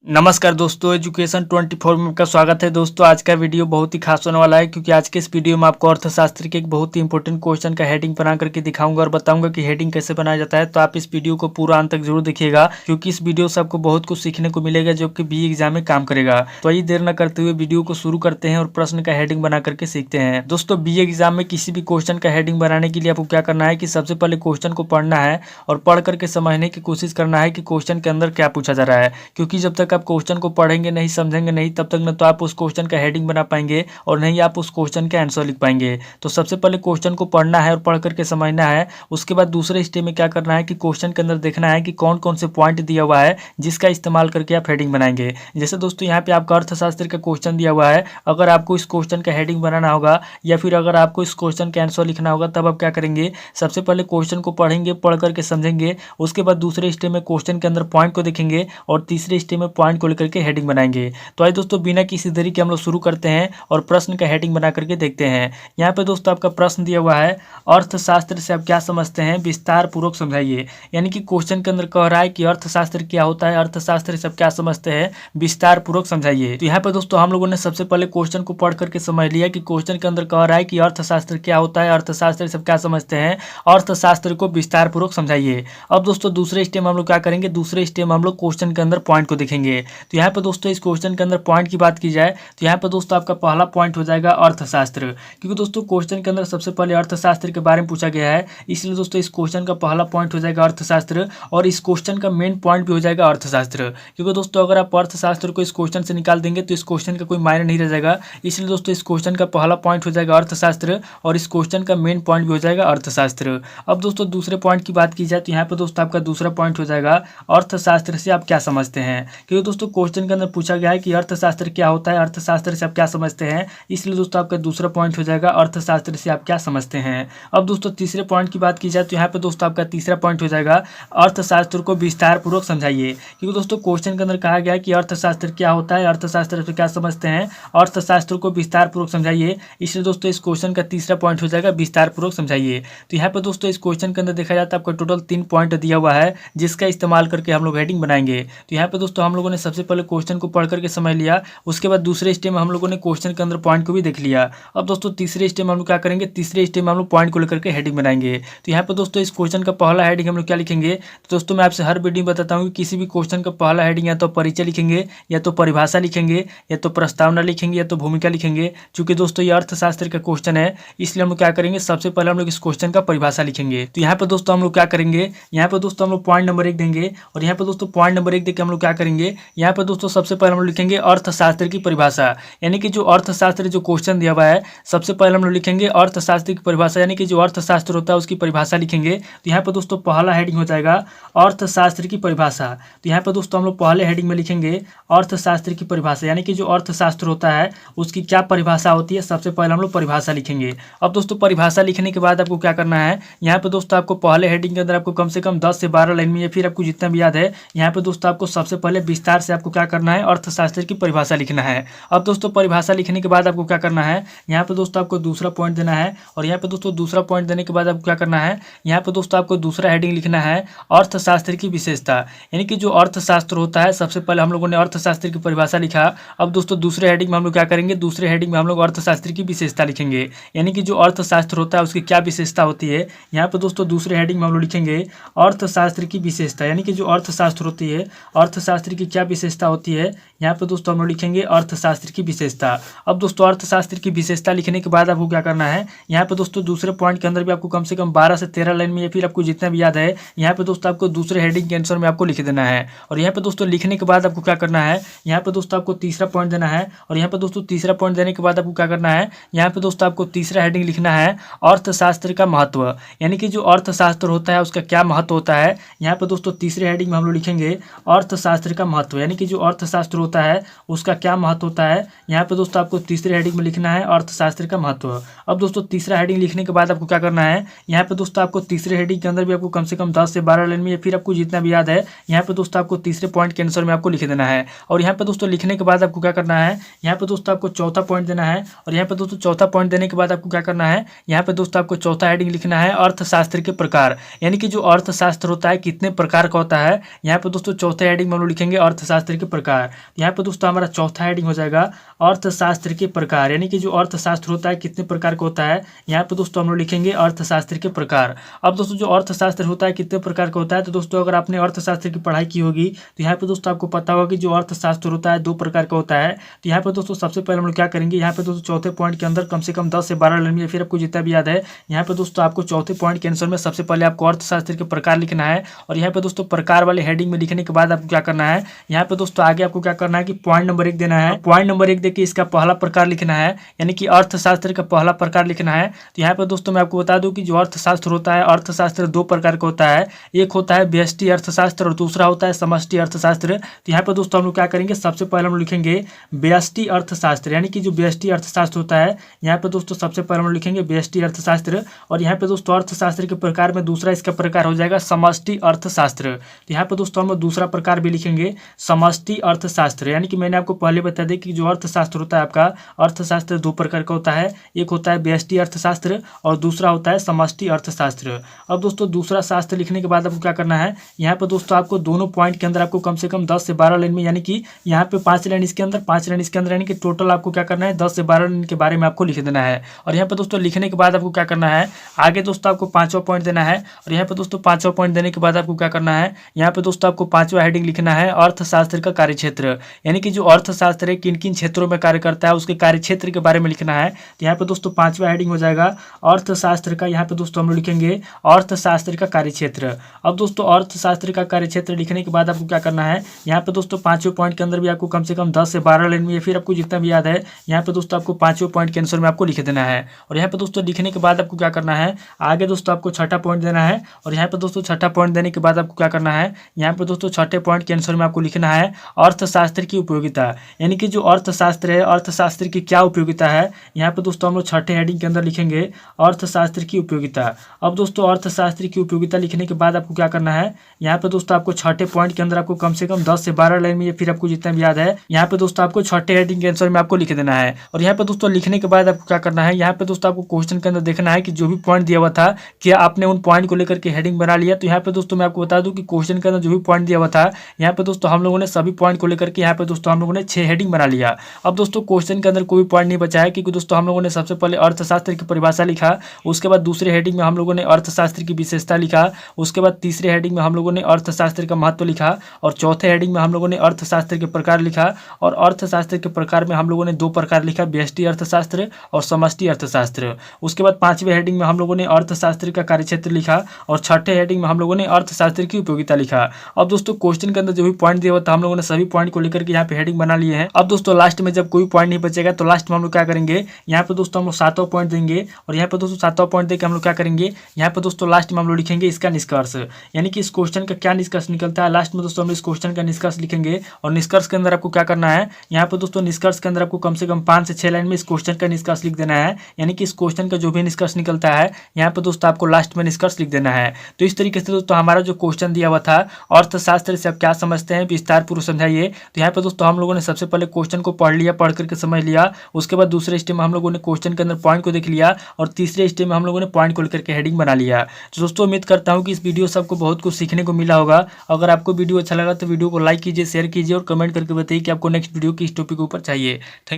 नमस्कार दोस्तों, एजुकेशन 24 में आपका स्वागत है। दोस्तों आज का वीडियो बहुत ही खास होने वाला है क्योंकि आज के इस वीडियो में आपको अर्थशास्त्र के एक बहुत ही इंपॉर्टेंट क्वेश्चन का हेडिंग बना करके दिखाऊंगा और बताऊंगा कि हेडिंग कैसे बनाया जाता है। तो आप इस वीडियो को पूरा अंत तक जरूर देखिएगा क्योंकि इस वीडियो से आपको बहुत कुछ सीखने को मिलेगा जो कि BE एग्जाम में काम करेगा। तो आइए देर न करते हुए वीडियो को शुरू करते हैं और प्रश्न का हेडिंग बना करके सीखते हैं। दोस्तों BE एग्जाम में किसी भी क्वेश्चन का हेडिंग बनाने के लिए आपको क्या करना है कि सबसे पहले क्वेश्चन को पढ़ना है और पढ़ करके समझने की कोशिश करना है कि क्वेश्चन के अंदर क्या पूछा जा रहा है। क्योंकि जब तक आप क्वेश्चन को पढ़ेंगे नहीं, समझेंगे नहीं, तब तक न तो आप उस क्वेश्चन का हेडिंग बना पाएंगे और नहीं आप उस क्वेश्चन का आंसर लिख पाएंगे। तो सबसे पहले क्वेश्चन को पढ़ना है और पढ़ करके समझना है। उसके बाद दूसरे स्टेप में क्या करना है कि क्वेश्चन के अंदर देखना है कि कौन कौन से पॉइंट दिया हुआ है जिसका इस्तेमाल करके आप हेडिंग बनाएंगे। जैसे दोस्तों यहाँ पे आपका अर्थशास्त्र का क्वेश्चन दिया हुआ है। अगर आपको इस क्वेश्चन का हेडिंग बनाना होगा या फिर अगर आपको इस क्वेश्चन का आंसर लिखना होगा तब आप क्या करेंगे, सबसे पहले क्वेश्चन को पढ़ेंगे, पढ़ करके समझेंगे। उसके बाद दूसरे स्टेप में क्वेश्चन के अंदर पॉइंट को देखेंगे और तीसरे स्टेप में पॉइंट को लेकर के हेडिंग बनाएंगे। तो आइए दोस्तों बिना किसी देरी के हम लोग शुरू करते हैं और प्रश्न का हेडिंग बना करके देखते हैं। यहाँ पे दोस्तों आपका प्रश्न दिया हुआ है, अर्थशास्त्र से आप क्या समझते हैं, विस्तार पूर्वक समझाइए। यानी कि क्वेश्चन के अंदर कह रहा है कि अर्थशास्त्र क्या होता है, अर्थशास्त्र से आप क्या समझते हैं, विस्तार पूर्वक समझाइए। तो यहाँ पे दोस्तों हम लोगों ने सबसे पहले क्वेश्चन को पढ़ करके समझ लिया कि क्वेश्चन के अंदर कह रहा है कि अर्थशास्त्र क्या होता है, अर्थशास्त्र से आप क्या समझते हैं, अर्थशास्त्र को विस्तार पूर्वक समझाइए। अब दोस्तों दूसरे स्टेप में हम लोग क्या करेंगे, दूसरे स्टेप में हम लोग क्वेश्चन के अंदर पॉइंट को देखेंगे। तो यहाँ पे दोस्तों इस क्वेश्चन के अंदर पॉइंट की बात की जाए तो यहाँ पे दोस्तों आपका पहला पॉइंट हो जाएगा अर्थशास्त्र। क्योंकि दोस्तों क्वेश्चन के अंदर सबसे पहले अर्थशास्त्र के बारे में पूछा गया है, इसलिए दोस्तों इस क्वेश्चन का पहला पॉइंट हो जाएगा अर्थशास्त्र और इस क्वेश्चन का मेन पॉइंट भी हो जाएगा अर्थशास्त्र। क्योंकि दोस्तों अगर आप अर्थशास्त्र को इस क्वेश्चन से निकाल देंगे तो इस क्वेश्चन का कोई मायने नहीं रह जाएगा। इसलिए दोस्तों इस क्वेश्चन का पहला पॉइंट हो जाएगा अर्थशास्त्र और इस क्वेश्चन का मेन पॉइंट भी हो जाएगा अर्थशास्त्र। अब दोस्तों दूसरे पॉइंट की बात की जाए तो यहाँ पे दोस्तों आपका दूसरा पॉइंट हो जाएगा अर्थशास्त्र से आप क्या समझते हैं। क्योंकि दोस्तों क्वेश्चन के अंदर पूछा गया है कि अर्थशास्त्र क्या होता है, अर्थशास्त्र से आप क्या समझते हैं, इसलिए दोस्तों आपका दूसरा पॉइंट हो जाएगा अर्थशास्त्र से आप क्या समझते हैं। अब दोस्तों तीसरे पॉइंट की बात की जाए तो यहाँ पे दोस्तों आपका तीसरा पॉइंट हो जाएगा अर्थशास्त्र को विस्तार पूर्वक समझाइए। क्योंकि दोस्तों क्वेश्चन के अंदर कहा गया है कि अर्थशास्त्र क्या होता है, अर्थशास्त्र से क्या समझते हैं, अर्थशास्त्र को विस्तार पूर्वक समझाइए। इसलिए दोस्तों इस क्वेश्चन का तीसरा पॉइंट हो जाएगा विस्तार पूर्वक समझाइए। तो यहाँ पे दोस्तों इस क्वेश्चन के अंदर देखा जाता है आपका टोटल 3 पॉइंट दिया हुआ है जिसका इस्तेमाल करके हम लोग हेडिंग बनाएंगे। तो यहाँ पे दोस्तों हम लोगों ने सबसे पहले क्वेश्चन को पढ़ करके समझ लिया। उसके बाद दूसरे स्टेप में हम लोगों ने क्वेश्चन के अंदर पॉइंट को भी देख लिया। अब दोस्तों तीसरे स्टेप में हम लोग क्या करेंगे, तीसरे स्टेप में हम लोग पॉइंट को लेकर के हेडिंग बनाएंगे। तो यहाँ पे दोस्तों इस क्वेश्चन का पहला हेडिंग हम लोग क्या लिखेंगे, तो दोस्तों मैं आपसे हर वीडियो में बताता हूँ कि किसी भी क्वेश्चन का पहला हेडिंग या तो परिचय लिखेंगे, या तो परिभाषा लिखेंगे, या तो प्रस्तावना लिखेंगे, या तो भूमिका लिखेंगे। चूंकि दोस्तों ये अर्थशास्त्र का क्वेश्चन है इसलिए हम लोग क्या करेंगे, सबसे पहले हम लोग इस क्वेश्चन का परिभाषा लिखेंगे। तो यहाँ पे दोस्तों हम लोग क्या करेंगे, यहाँ पे दोस्तों हम लोग पॉइंट नंबर 1 देंगे और यहाँ पे दोस्तों पॉइंट नंबर 1 देकर हम लोग क्या करेंगे, यहाँ पे दोस्तों सबसे पहले हम लोग लिखेंगे अर्थशास्त्र की परिभाषा। यानी कि जो अर्थशास्त्र जो क्वेश्चन दिया हुआ है सबसे पहले हम लोग लिखेंगे अर्थशास्त्र की परिभाषा, यानी कि जो अर्थशास्त्र होता है उसकी परिभाषा लिखेंगे। तो यहाँ पे दोस्तों पहला हेडिंग हो जाएगा अर्थशास्त्र की परिभाषा। तो यहाँ पे दोस्तों हम लोग पहले हेडिंग में लिखेंगे अर्थशास्त्र की परिभाषा, यानी कि जो अर्थशास्त्र होता है उसकी क्या परिभाषा होती है, सबसे पहले हम लोग परिभाषा लिखेंगे। अब दोस्तों परिभाषा लिखने के बाद आपको क्या करना है, यहाँ पे दोस्तों आपको पहले हेडिंग के अंदर आपको कम से कम 10 से 12 लाइन में या फिर आपको जितना भी याद है, यहाँ पे दोस्तों आपको सबसे पहले विस्तार से आपको क्या करना है, अर्थशास्त्र की परिभाषा लिखना है। अब दोस्तों परिभाषा लिखने के बाद आपको क्या करना है, यहाँ पे दोस्तों आपको दूसरा पॉइंट देना है और यहाँ पे दोस्तों दूसरा पॉइंट देने के बाद आपको क्या करना है, यहाँ पे दोस्तों आपको दूसरा हेडिंग लिखना है अर्थशास्त्र की विशेषता। यानी कि जो अर्थशास्त्र होता है सबसे पहले हम लोगों ने अर्थशास्त्र की परिभाषा लिखा। अब दोस्तों दूसरे हेडिंग में हम लोग क्या करेंगे, दूसरे हेडिंग में हम लोग अर्थशास्त्र की विशेषता लिखेंगे। यानी कि जो अर्थशास्त्र होता है उसकी क्या विशेषता होती है, यहाँ पे दोस्तों दूसरे हेडिंग में हम लोग लिखेंगे अर्थशास्त्र की विशेषता। यानी कि जो अर्थशास्त्र होती है, अर्थशास्त्र की क्या विशेषता होती है, यहाँ पे दोस्तों हम लोग लिखेंगे अर्थशास्त्र की विशेषता। अब दोस्तों अर्थशास्त्र की विशेषता लिखने के बाद आपको क्या करना है, यहाँ पे दोस्तों दूसरे पॉइंट के अंदर भी आपको कम से कम 12 से 13 लाइन में या फिर आपको जितना भी याद है, यहाँ पे दोस्तों आपको दूसरे हेडिंग के आंसर में आपको लिख देना है। और यहाँ पे दोस्तों लिखने के बाद आपको क्या करना है, यहाँ पे दोस्तों आपको तीसरा पॉइंट देना है और यहाँ पे दोस्तों तीसरा पॉइंट देने के बाद आपको क्या करना है, यहाँ पे दोस्तों आपको तीसरा हेडिंग लिखना है अर्थशास्त्र का महत्व। यानी कि जो अर्थशास्त्र होता है उसका क्या महत्व होता है, यहाँ पे दोस्तों तीसरे हेडिंग में हम लोग लिखेंगे अर्थशास्त्र का महत्व। यानी कि जो अर्थशास्त्र होता है उसका क्या महत्व होता है, यहाँ पे दोस्तों आपको तीसरे हेडिंग में लिखना है अर्थशास्त्र का महत्व। अब दोस्तों तीसरा हेडिंग लिखने के बाद आपको क्या करना है, यहाँ पे दोस्तों आपको तीसरे हेडिंग के अंदर भी आपको कम से कम 10 से 12 लाइन में या फिर आपको जितना भी याद है, यहाँ पे दोस्तों आपको तीसरे पॉइंट के आंसर में आपको लिख देना है। और यहाँ पे दोस्तों लिखने के बाद आपको क्या करना है, यहाँ पे दोस्तों आपको चौथा पॉइंट देना है और यहाँ पे दोस्तों चौथा पॉइंट देने के बाद आपको क्या करना है, यहाँ पे दोस्तों आपको चौथा हेडिंग लिखना है अर्थशास्त्र के प्रकार। यानी कि जो अर्थशास्त्र होता है कितने प्रकार का होता है, यहाँ पे दोस्तों चौथे हेडिंग में हम लोग लिखेंगे अर्थशास्त्र के प्रकार। यहाँ पे दोस्तों हमारा चौथा हेडिंग हो जाएगा अर्थशास्त्र के प्रकार, यानी कि जो अर्थशास्त्र होता है कितने प्रकार का होता है। यहाँ पे दोस्तों हम लोग लिखेंगे अर्थशास्त्र के प्रकार। अब दोस्तों जो अर्थशास्त्र होता है कितने प्रकार का होता है, तो दोस्तों अगर आपने अर्थशास्त्र की पढ़ाई की होगी तो यहाँ पे दोस्तों आपको पता होगा कि जो अर्थशास्त्र होता है 2 प्रकार का होता है। तो यहाँ पे दोस्तों सबसे पहले हम लोग क्या करेंगे, यहाँ पे दोस्तों चौथे पॉइंट के अंदर कम से कम 10 से 12 लाइन में, या फिर आपको जितना भी याद है, यहाँ पे दोस्तों आपको चौथे पॉइंट के आंसर में सबसे पहले आपको अर्थशास्त्र के प्रकार लिखना है। और यहाँ पे दोस्तों प्रकार वाले हेडिंग में लिखने के बाद आपको क्या करना है, यहाँ पे दोस्तों आगे आपको क्या करना है कि पॉइंट नंबर 1 देना है। पॉइंट नंबर 1 देखिए इसका पहला प्रकार लिखना है, यानी कि अर्थशास्त्र का पहला प्रकार लिखना है। तो यहाँ पे दोस्तों मैं आपको बता दूं कि जो अर्थशास्त्र होता है, अर्थशास्त्र 2 प्रकार का होता है। एक होता है व्यष्टि अर्थशास्त्र और दूसरा होता है समष्टि अर्थशास्त्र। तो यहाँ पे दोस्तों हम लोग क्या करेंगे, सबसे पहले हम लिखेंगे व्यष्टि अर्थशास्त्र, यानी कि जो व्यष्टि अर्थशास्त्र होता है, यहाँ पे दोस्तों सबसे पहले हम लिखेंगे व्यष्टि अर्थशास्त्र। और यहाँ पे दोस्तों अर्थशास्त्र के प्रकार में दूसरा इसका प्रकार हो जाएगा समष्टि अर्थशास्त्र। तो यहाँ पे दोस्तों हम दूसरा प्रकार भी लिखेंगे समष्टि अर्थशास्त्र, यानी कि मैंने आपको पहले बता दें कि जो अर्थशास्त्र होता है आपका, अर्थशास्त्र 2 प्रकार का होता है। एक होता है व्यष्टि अर्थशास्त्र और दूसरा होता है समष्टि अर्थशास्त्र। अब दोस्तों दूसरा शास्त्र लिखने के बाद आपको क्या करना है, यहाँ पे दोस्तों आपको दोनों पॉइंट के अंदर आपको कम से कम 10 से 12 लाइन में, यानी कि यहाँ पे 5 लाइन इसके अंदर, 5 लाइन इसके अंदर, यानी कि टोटल आपको क्या करना है 10 से 12 लाइन के बारे में आपको लिख देना है। और यहाँ पे दोस्तों लिखने के बाद आपको क्या करना है, आगे दोस्तों आपको 5वां पॉइंट देना है। और यहाँ पे दोस्तों 5वां पॉइंट देने के बाद आपको क्या करना है, यहाँ पे दोस्तों आपको 5वां हेडिंग लिखना है अर्थशास्त्र का कार्यक्षेत्र, यानी कि जो अर्थशास्त्र है किन किन क्षेत्रों में कार्य करता है उसके कार्यक्षेत्र के बारे में लिखना है। तो यहाँ पे दोस्तों 5वां हेडिंग हो जाएगा अर्थशास्त्र का, यहाँ पे दोस्तों हम लोग लिखेंगे अर्थशास्त्र का कार्यक्षेत्र। अब दोस्तों अर्थशास्त्र का कार्यक्षेत्र लिखने के बाद आपको क्या करना है, यहाँ पे दोस्तों 5वें पॉइंट के अंदर भी आपको कम से कम 10 से 12 लाइन में, या फिर आपको जितना भी याद है, यहाँ पे दोस्तों आपको 5वें पॉइंट के आंसर में आपको लिख देना है। और यहाँ पे दोस्तों लिखने के बाद आपको क्या करना है, आगे दोस्तों आपको 6ठा पॉइंट देना है। और यहाँ पे दोस्तों 6ठा पॉइंट देने के बाद आपको क्या करना है, यहाँ पे दोस्तों 6ठे पॉइंट के आंसर में आपको लिखना है अर्थशास्त्र की उपयोगिता, यानी कि जो अर्थशास्त्र है, अर्थशास्त्र की क्या उपयोगिता है। यहाँ पे दोस्तों हम लोग 6ठे हेडिंग के अंदर लिखेंगे अर्थशास्त्र की उपयोगिता। अब दोस्तों अर्थशास्त्र की उपयोगिता लिखने के बाद आपको क्या करना है, यहाँ पे दोस्तों आपको 6ठे पॉइंट के अंदर आपको कम से कम 10 से 12 लाइन में, या फिर आपको जितना भी याद है, यहाँ पे दोस्तों आपको 6ठे हेडिंग के आंसर में आपको लिख देना है। और यहाँ पे दोस्तों लिखने के बाद आपको क्या करना है, यहाँ पे दोस्तों आपको क्वेश्चन के अंदर देखना है कि जो भी पॉइंट दिया हुआ था क्या आपने उन पॉइंट को लेकर के हेडिंग बना लिया। तो यहाँ पे दोस्तों मैं आपको बता दूं कि क्वेश्चन के अंदर जो भी पॉइंट दिया हुआ था, यहाँ पे दोस्तों हम लोगों ने सभी पॉइंट को लेकर के यहाँ पे दोस्तों हम लोगों ने 6 हेडिंग बना लिया। अब दोस्तों क्वेश्चन के अंदर कोई पॉइंट नहीं बचा है, क्योंकि दोस्तों हम लोगों ने सबसे पहले अर्थशास्त्र की परिभाषा लिखा, उसके बाद दूसरे हेडिंग में हम लोगों ने अर्थशास्त्र की विशेषता लिखा, उसके बाद तीसरे हेडिंग में हम लोगों ने अर्थशास्त्र का महत्व लिखा, और चौथे हेडिंग में हम लोगों ने अर्थशास्त्र के प्रकार लिखा। और अर्थशास्त्र के प्रकार में हम लोगों ने 2 प्रकार लिखा, व्यष्टि अर्थशास्त्र और समष्टि अर्थशास्त्र। उसके बाद 5वें हेडिंग में हम लोगों ने अर्थशास्त्र का कार्यक्षेत्र लिखा, और 6ठे हेडिंग में हम लोगों ने अर्थशास्त्र की उपयोगिता लिखा। अब दोस्तों क्वेश्चन के अंदर जो भी पॉइंट दिया हुआ था हम लोगों ने सभी पॉइंट को लेकर के यहाँ पे हेडिंग बना लिए हैं। अब दोस्तों लास्ट में जब कोई पॉइंट नहीं बचेगा तो लास्ट में हम लोग क्या करेंगे, यहाँ पे दोस्तों हम लोग 7वां पॉइंट देंगे। और यहाँ पे दोस्तों 7वां पॉइंट देकर हम लोग क्या करेंगे, यहाँ पे दोस्तों लास्ट में हम लोग लिखेंगे इसका निष्कर्ष, यानी कि इस क्वेश्चन का क्या निष्कर्ष निकलता है। लास्ट में दोस्तों हम इस क्वेश्चन का निष्कर्ष लिखेंगे। और निष्कर्ष के अंदर आपको क्या करना है, यहाँ पे दोस्तों निष्कर्ष के अंदर आपको कम से कम 5 से 6 लाइन में इस क्वेश्चन का निष्कर्ष लिख देना है, यानी कि इस क्वेश्चन का जो भी निष्कर्ष निकलता है यहाँ पे दोस्तों आपको लास्ट में निष्कर्ष लिख देना है। तो इस तरीके से दोस्तों हमारा जो क्वेश्चन दिया हुआ था अर्थशास्त्र से आप क्या समझते हैं विस्तार पूर्वक समझाइए। तो यहाँ पे दोस्तों हम लोगों ने सबसे पहले क्वेश्चन को पढ़ लिया, पढ़ करके समझ लिया। उसके बाद दूसरे स्टेप में हम लोगों ने क्वेश्चन के अंदर पॉइंट को देख लिया, और तीसरे स्टेप में हम लोगों ने पॉइंट को लेकर के हेडिंग बना लिया। तो दोस्तों उम्मीद करता हूँ कि इस वीडियो से आपको बहुत कुछ सीखने को मिला होगा। अगर आपको वीडियो अच्छा लगा तो वीडियो को लाइक कीजिए, शेयर कीजिए और कमेंट करके बताइए कि आपको नेक्स्ट वीडियो किस टॉपिक के ऊपर चाहिए। थैंक